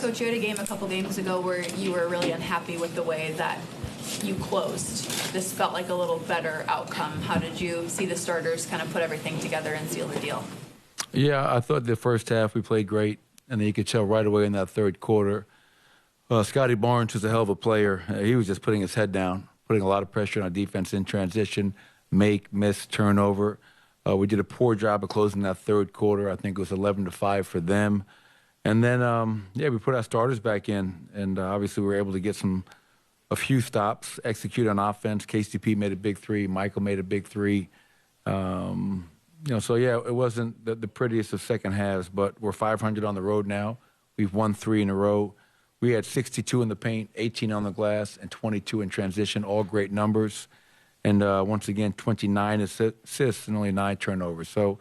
Coach, you had a game a couple games ago where you were really unhappy with the way that you closed. This felt like a little better outcome. How did you see the starters kind of put everything together and seal the deal? Yeah, I thought the first half we played great, and then you could tell right away in that third quarter. Scotty Barnes was a hell of a player. He was just putting his head down, putting a lot of pressure on our defense in transition, make, miss, turnover. We did a poor job of closing that third quarter. I think it was 11-5 for them. And then, we put our starters back in, and obviously we were able to get a few stops, execute on offense. KCP made a big three. Michael made a big three. It wasn't the prettiest of second halves, but we're 500 on the road now. We've won 3 in a row. We had 62 in the paint, 18 on the glass, and 22 in transition, all great numbers. And once again, 29 assists and only 9 turnovers. So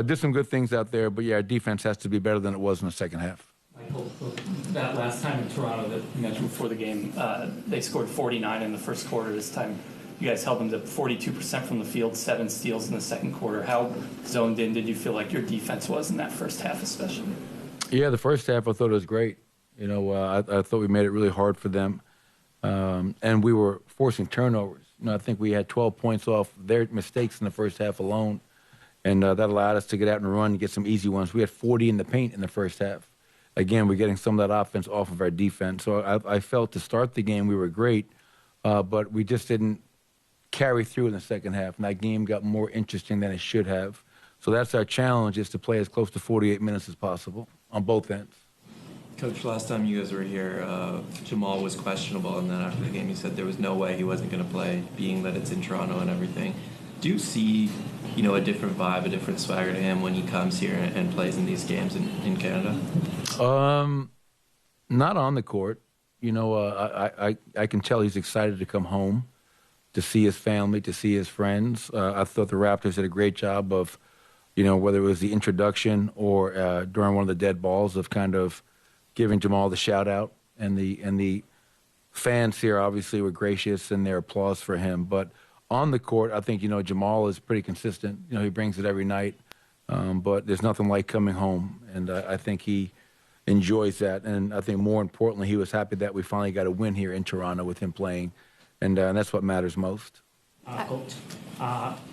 did some good things out there, but our defense has to be better than it was in the second half. Michael, that last time in Toronto that you mentioned before the game, they scored 49 in the first quarter. This time you guys held them to 42% from the field, 7 steals in the second quarter. How zoned in did you feel like your defense was in that first half especially? Yeah, the first half I thought it was great. I thought we made it really hard for them. And we were forcing turnovers. I think we had 12 points off their mistakes in the first half alone. And that allowed us to get out and run and get some easy ones. We had 40 in the paint in the first half. Again, we're getting some of that offense off of our defense. So I felt to start the game we were great, but we just didn't carry through in the second half. And that game got more interesting than it should have. So that's our challenge, is to play as close to 48 minutes as possible on both ends. Coach, last time you guys were here, Jamal was questionable, and then after the game you said there was no way he wasn't going to play, being that it's in Toronto and everything. Do you see, a different vibe, a different swagger to him when he comes here and plays in these games in Canada? Not on the court. I can tell he's excited to come home, to see his family, to see his friends. I thought the Raptors did a great job of, whether it was the introduction or during one of the dead balls, of kind of giving Jamal the shout out, and the fans here obviously were gracious in their applause for him. But on the court, I think Jamal is pretty consistent. He brings it every night, but there's nothing like coming home, and I think he enjoys that. And I think more importantly, he was happy that we finally got a win here in Toronto with him playing, and that's what matters most. Coach,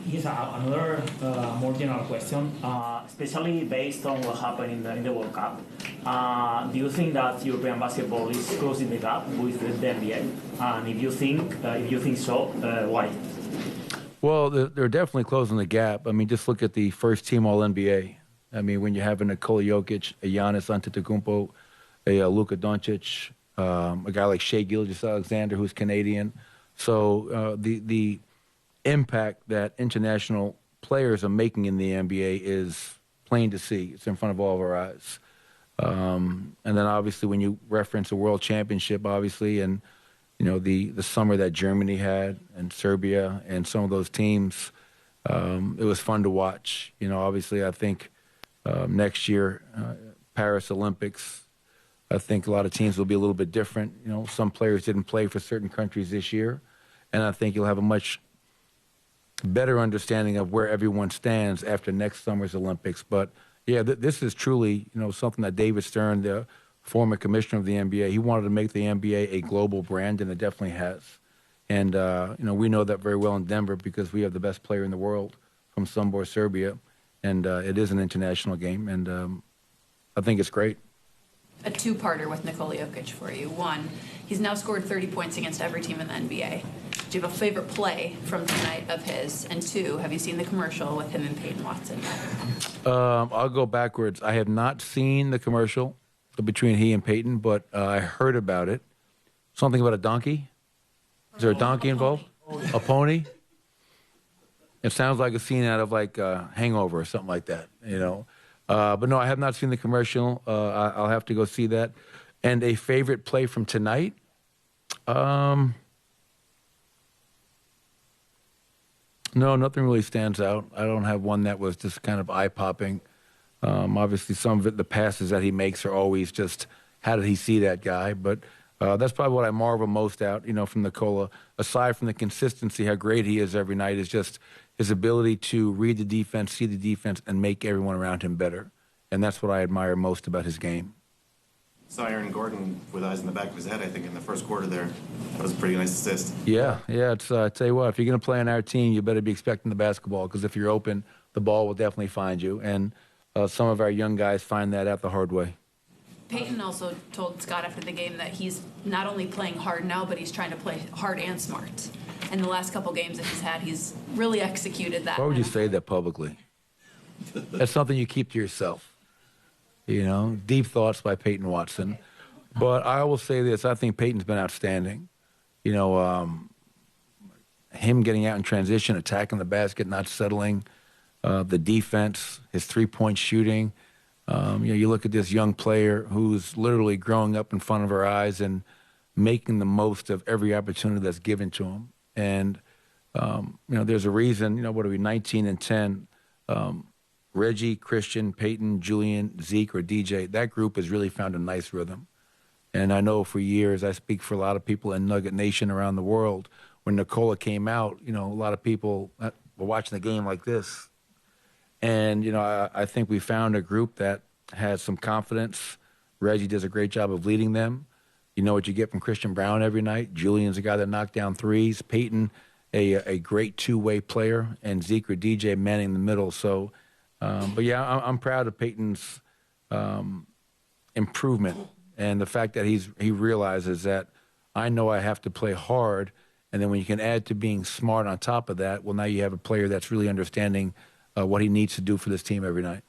here's another more general question, especially based on what happened in the World Cup. Do you think that European basketball is closing the gap with the NBA? And if you think so, why? Well, they're definitely closing the gap. I mean, just look at the first team All-NBA. I mean, when you have a Nikola Jokic, a Giannis Antetokounmpo, a Luka Doncic, a guy like Shai Gilgeous-Alexander, who's Canadian. So the impact that international players are making in the NBA is plain to see. It's in front of all of our eyes. And then obviously when you reference a world championship, obviously, and the summer that Germany had and Serbia and some of those teams, it was fun to watch. Obviously I think next year, Paris Olympics, I think a lot of teams will be a little bit different. Some players didn't play for certain countries this year, and I think you'll have a much better understanding of where everyone stands after next summer's Olympics. But yeah, this is truly, something that David Stern, the former commissioner of the NBA, he wanted to make the NBA a global brand, and it definitely has. And, we know that very well in Denver because we have the best player in the world from Sombor, Serbia, and it is an international game, and I think it's great. A two-parter with Nikola Jokic for you. One, he's now scored 30 points against every team in the NBA. Do you have a favorite play from tonight of his? And two, have you seen the commercial with him and Peyton Watson? I'll go backwards. I have not seen the commercial between he and Peyton, but I heard about it. Something about a donkey? Is there a donkey involved? A pony? It sounds like a scene out of like Hangover or something like that, But no, I have not seen the commercial. I'll have to go see that. And a favorite play from tonight? No, nothing really stands out. I don't have one that was just kind of eye-popping. Obviously, some of it, the passes that he makes are always just, how did he see that guy? But that's probably what I marvel most at, from Nikola. Aside from the consistency, how great he is every night, is just his ability to read the defense, see the defense, and make everyone around him better. And that's what I admire most about his game. Saw Aaron Gordon with eyes in the back of his head, I think, in the first quarter there. That was a pretty nice assist. Yeah. It's I tell you what, if you're going to play on our team, you better be expecting the basketball, because if you're open, the ball will definitely find you. And some of our young guys find that out the hard way. Peyton also told Scott after the game that he's not only playing hard now, but he's trying to play hard and smart. And the last couple games that he's had, he's really executed that. Why would you say that publicly? That's something you keep to yourself. You know, deep thoughts by Peyton Watson. But I will say this, I think Peyton's been outstanding. You know, him getting out in transition, attacking the basket, not settling, the defense, his three-point shooting. You know, you look at this young player who's literally growing up in front of our eyes and making the most of every opportunity that's given to him. And, you know, there's a reason, you know, what are we, 19 and 10, Reggie, Christian, Peyton, Julian, Zeke, or DJ, that group has really found a nice rhythm. And I know for years, I speak for a lot of people in Nugget Nation around the world, when Nikola came out, you know, a lot of people were watching the game like this. And, you know, I think we found a group that has some confidence. Reggie does a great job of leading them. You know what you get from Christian Brown every night. Julian's a guy that knocked down threes. Peyton, a great two-way player. And Zeke or DJ manning the middle. So, but yeah, I'm proud of Peyton's improvement, and the fact that he realizes that I know I have to play hard, and then when you can add to being smart on top of that, well, now you have a player that's really understanding what he needs to do for this team every night.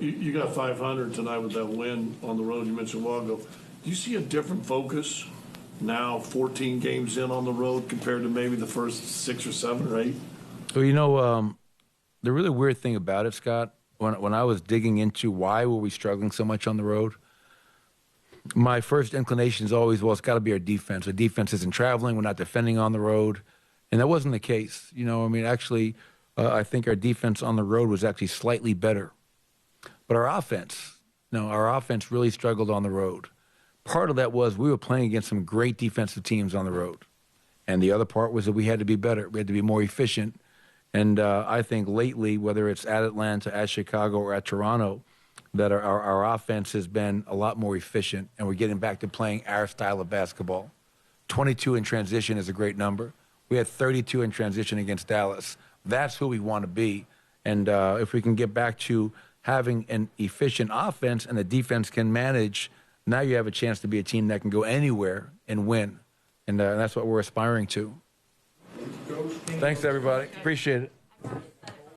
You got 500 tonight with that win on the road you mentioned a while ago. Do you see a different focus now, 14 games in on the road, compared to maybe the first 6 or 7 or 8? Well, you know, the really weird thing about it, Scott, when I was digging into why were we struggling so much on the road, my first inclination is always, well, it's got to be our defense. Our defense isn't traveling. We're not defending on the road. And that wasn't the case. You know, I mean, actually, I think our defense on the road was actually slightly better. But our offense, our offense really struggled on the road. Part of that was we were playing against some great defensive teams on the road. And the other part was that we had to be better. We had to be more efficient. And I think lately, whether it's at Atlanta, at Chicago, or at Toronto, that our offense has been a lot more efficient, and we're getting back to playing our style of basketball. 22 in transition is a great number. We had 32 in transition against Dallas. That's who we want to be. And if we can get back to having an efficient offense and the defense can manage, now you have a chance to be a team that can go anywhere and win. And that's what we're aspiring to. Thanks, everybody. Appreciate it.